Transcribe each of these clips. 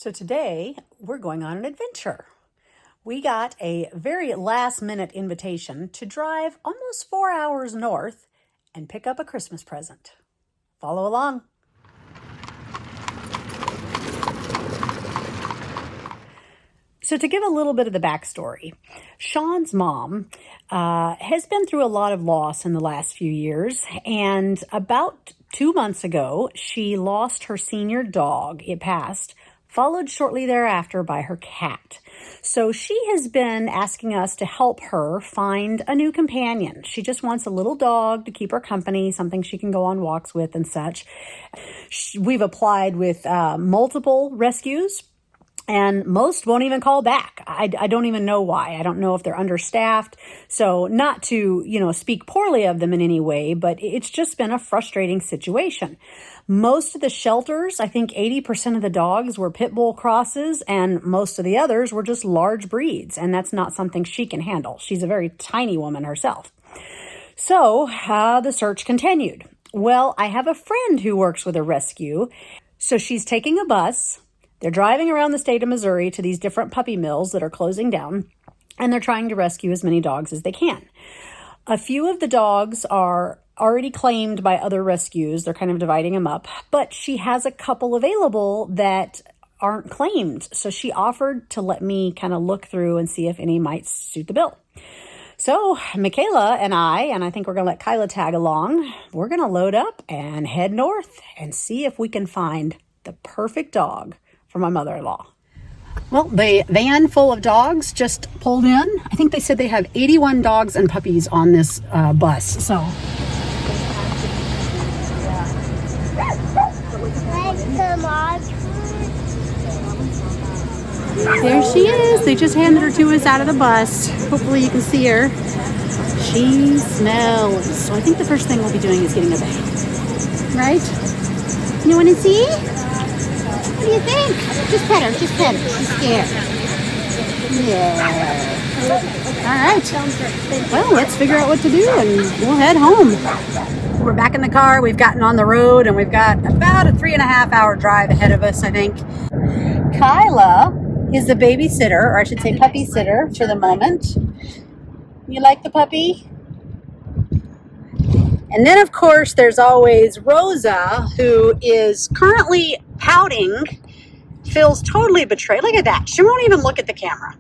So today we're going on an adventure. We got a very last minute invitation to drive almost 4 hours north and pick up a Christmas present. Follow along. So to give a little bit of the backstory, Sean's mom has been through a lot of loss in the last few years, and about 2 months ago, she lost her senior dog. It passed, followed shortly thereafter by her cat. So she has been asking us to help her find a new companion. She just wants a little dog to keep her company, something she can go on walks with and such. We've applied with multiple rescues, and most won't even call back. I don't even know why. I don't know if they're understaffed. So not to, speak poorly of them in any way, but it's just been a frustrating situation. Most of the shelters, I think 80% of the dogs were pit bull crosses, and most of the others were just large breeds. And that's not something she can handle. She's a very tiny woman herself. So the search continued. Well, I have a friend who works with a rescue. So she's taking a bus. They're driving around the state of Missouri to these different puppy mills that are closing down, and they're trying to rescue as many dogs as they can. A few of the dogs are already claimed by other rescues. They're kind of dividing them up, but she has a couple available that aren't claimed. So she offered to let me kind of look through and see if any might suit the bill. So Michaela and I think we're going to let Kyla tag along. We're going to load up and head north and see if we can find the perfect dog for my mother-in-law. Well, the van full of dogs just pulled in. I think they said they have 81 dogs and puppies on this bus. So there she is. They just handed her to us out of the bus. Hopefully you can see her. She smells. So I think the first thing we'll be doing is getting a bath. Right? You want to see? What do you think? Just pet her. Just pet her. She's scared. Yeah. All right. Well, let's figure out what to do and we'll head home. We're back in the car. We've gotten on the road and we've got about a 3.5 hour drive ahead of us, I think. Kyla is the babysitter, or I should say puppy sitter for the moment. You like the puppy? And then, of course, there's always Rosa, who is currently pouting, feels totally betrayed. Look at that. She won't even look at the camera.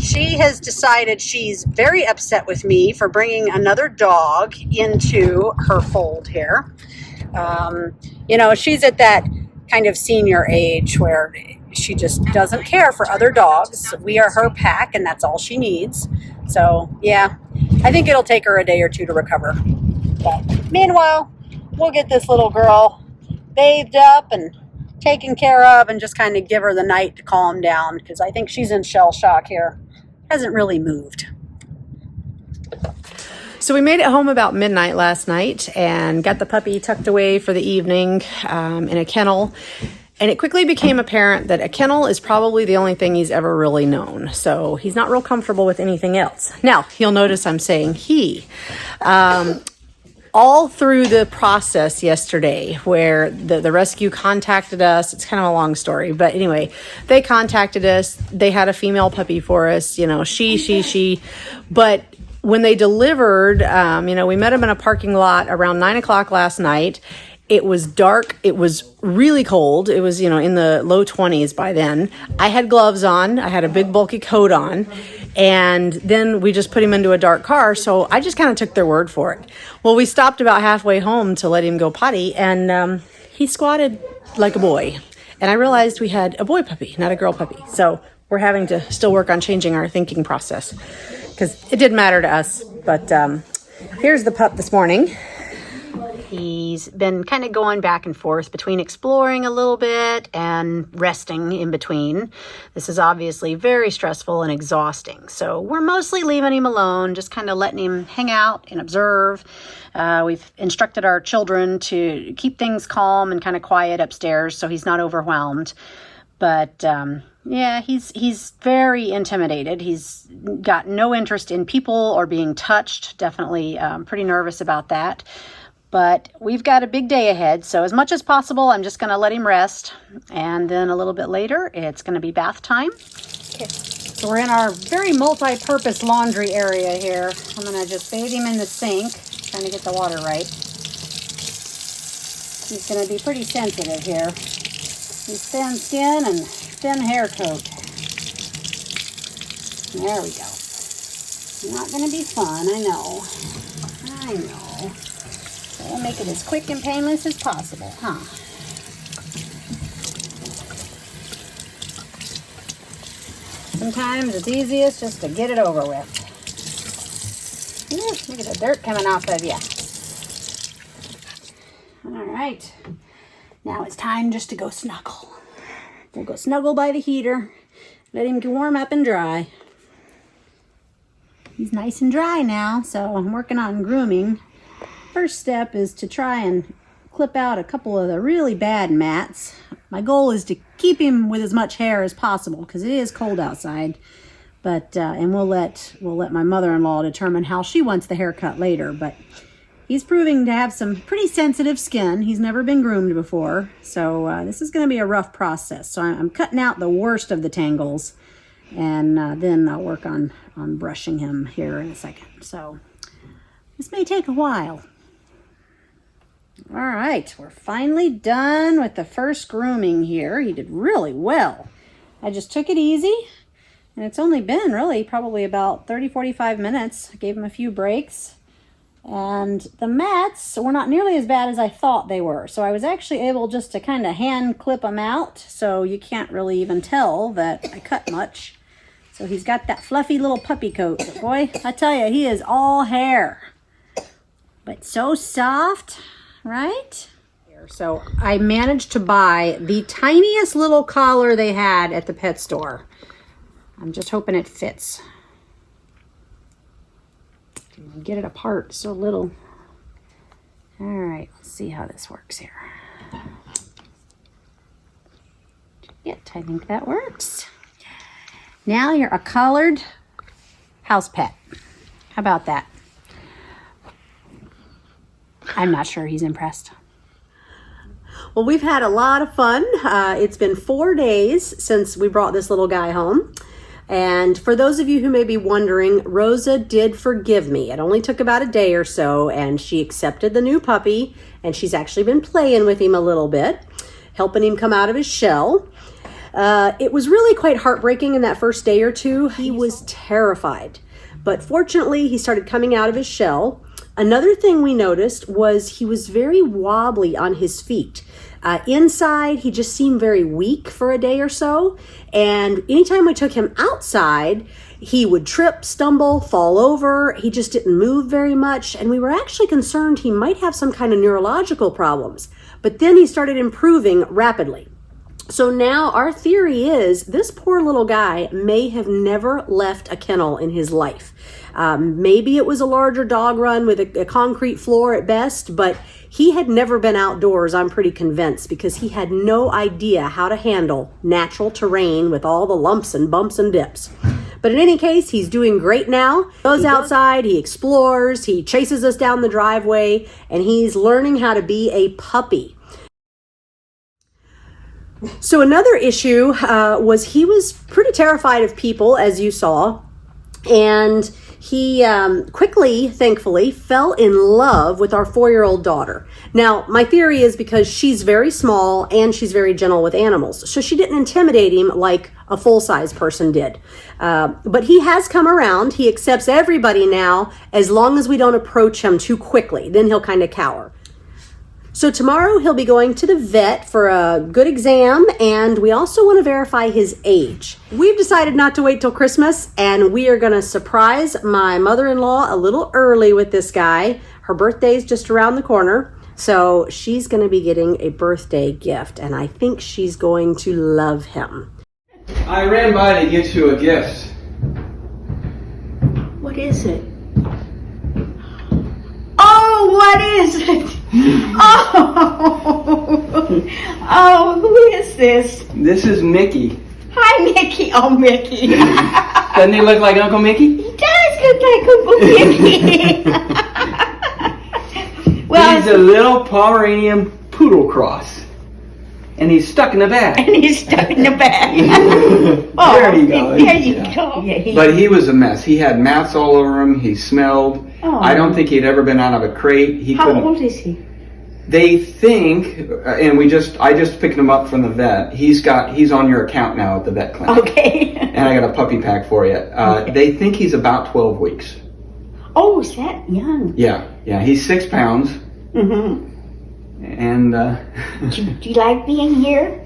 She has decided she's very upset with me for bringing another dog into her fold here. She's at that kind of senior age where she just doesn't care for other dogs. We are her pack, and that's all she needs. So, yeah, I think it'll take her a day or two to recover. But meanwhile, we'll get this little girl bathed up and taken care of and just kind of give her the night to calm down, because I think she's in shell shock here. Hasn't really moved. So we made it home about midnight last night and got the puppy tucked away for the evening in a kennel. And it quickly became apparent that a kennel is probably the only thing he's ever really known. So he's not real comfortable with anything else. Now, you'll notice I'm saying he. All through the process yesterday where the rescue contacted us, it's kind of a long story, but anyway, they contacted us. They had a female puppy for us, she. But when they delivered, we met them in a parking lot around 9 o'clock last night. It was dark. It was really cold. It was, in the low 20s by then. I had gloves on. I had a big bulky coat on. And then we just put him into a dark car. So I just kind of took their word for it. Well, we stopped about halfway home to let him go potty. And he squatted like a boy. And I realized we had a boy puppy, not a girl puppy. So we're having to still work on changing our thinking process, because it didn't matter to us. But here's the pup this morning. He's been kind of going back and forth between exploring a little bit and resting in between. This is obviously very stressful and exhausting. So we're mostly leaving him alone, just kind of letting him hang out and observe. We've instructed our children to keep things calm and kind of quiet upstairs so he's not overwhelmed. But he's very intimidated. He's got no interest in people or being touched. Definitely pretty nervous about that. But we've got a big day ahead, so as much as possible, I'm just going to let him rest. And then a little bit later, it's going to be bath time. Okay. So we're in our very multi-purpose laundry area here. I'm going to just bathe him in the sink, trying to get the water right. He's going to be pretty sensitive here. He's thin skin and thin hair coat. There we go. Not going to be fun, I know. I know. We'll make it as quick and painless as possible, huh? Sometimes it's easiest just to get it over with. Ooh, look at the dirt coming off of you. All right. Now it's time just to go snuggle. We'll go snuggle by the heater. Let him warm up and dry. He's nice and dry now, so I'm working on grooming. First step is to try and clip out a couple of the really bad mats. My goal is to keep him with as much hair as possible because it is cold outside. But and we'll let my mother-in-law determine how she wants the haircut later. But he's proving to have some pretty sensitive skin. He's never been groomed before, so this is going to be a rough process. So I'm cutting out the worst of the tangles, and then I'll work on brushing him here in a second. So this may take a while. All right, we're finally done with the first grooming here. He did really well. I just took it easy, and it's only been really probably about 30-45 minutes. I gave him a few breaks, and the mats were not nearly as bad as I thought they were. So I was actually able just to kind of hand clip them out, so you can't really even tell that I cut much. So he's got that fluffy little puppy coat. But boy, I tell you, he is all hair, but so soft. Right? So I managed to buy the tiniest little collar they had at the pet store. I'm just hoping it fits. Get it apart so little. All right, let's see how this works here. Yet, I think that works. Now you're a collared house pet. How about that? I'm not sure he's impressed. Well, we've had a lot of fun. It's been 4 days since we brought this little guy home. And for those of you who may be wondering, Rosa did forgive me. It only took about a day or so, and she accepted the new puppy, and she's actually been playing with him a little bit, helping him come out of his shell. It was really quite heartbreaking in that first day or two. He was terrified. But fortunately, he started coming out of his shell. Another thing we noticed was he was very wobbly on his feet. Inside, he just seemed very weak for a day or so. And anytime we took him outside, he would trip, stumble, fall over. He just didn't move very much. And we were actually concerned he might have some kind of neurological problems. But then he started improving rapidly. So now our theory is this poor little guy may have never left a kennel in his life. Maybe it was a larger dog run with a concrete floor at best, but he had never been outdoors, I'm pretty convinced, because he had no idea how to handle natural terrain with all the lumps and bumps and dips. But in any case, he's doing great now. He goes outside, he explores, he chases us down the driveway, and he's learning how to be a puppy. So another issue was he was pretty terrified of people, as you saw, and he quickly, thankfully, fell in love with our 4-year-old daughter. Now, my theory is because she's very small and she's very gentle with animals, so she didn't intimidate him like a full-size person did. But he has come around. He accepts everybody now as long as we don't approach him too quickly. Then he'll kind of cower. So tomorrow he'll be going to the vet for a good exam, and we also want to verify his age. We've decided not to wait till Christmas, and we are going to surprise my mother-in-law a little early with this guy. Her birthday's just around the corner, so she's going to be getting a birthday gift, and I think she's going to love him. I ran by to get you a gift. What is it? Oh, what is it? Oh, who is this? This is Mickey. Hi, Mickey. Oh, Mickey. Doesn't he look like Uncle Mickey? He does look like Uncle Mickey. Well, He's a little Pomeranian poodle cross. And he's stuck in the bag. And he's stuck in the bag. There you go. There you Yeah. go. Yeah, But he was a mess. He had mats all over him. He smelled. Oh. I don't think he'd ever been out of a crate. He How couldn't. old is he? They think, and I just picked him up from the vet. He's on your account now at the vet clinic. Okay. And I got a puppy pack for you. They think he's about 12 weeks. Oh, is that young? Yeah. He's 6 pounds. Mm-hmm. And Do you like being here?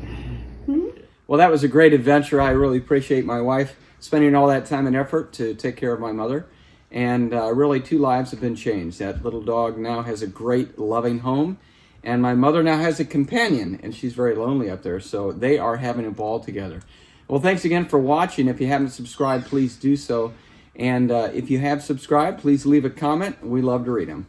well, that was a great adventure. I really appreciate my wife spending all that time and effort to take care of my mother. And really, 2 lives have been changed. That little dog now has a great, loving home. And my mother now has a companion, and she's very lonely up there. So they are having a ball together. Well, thanks again for watching. If you haven't subscribed, please do so. And if you have subscribed, please leave a comment. We love to read them.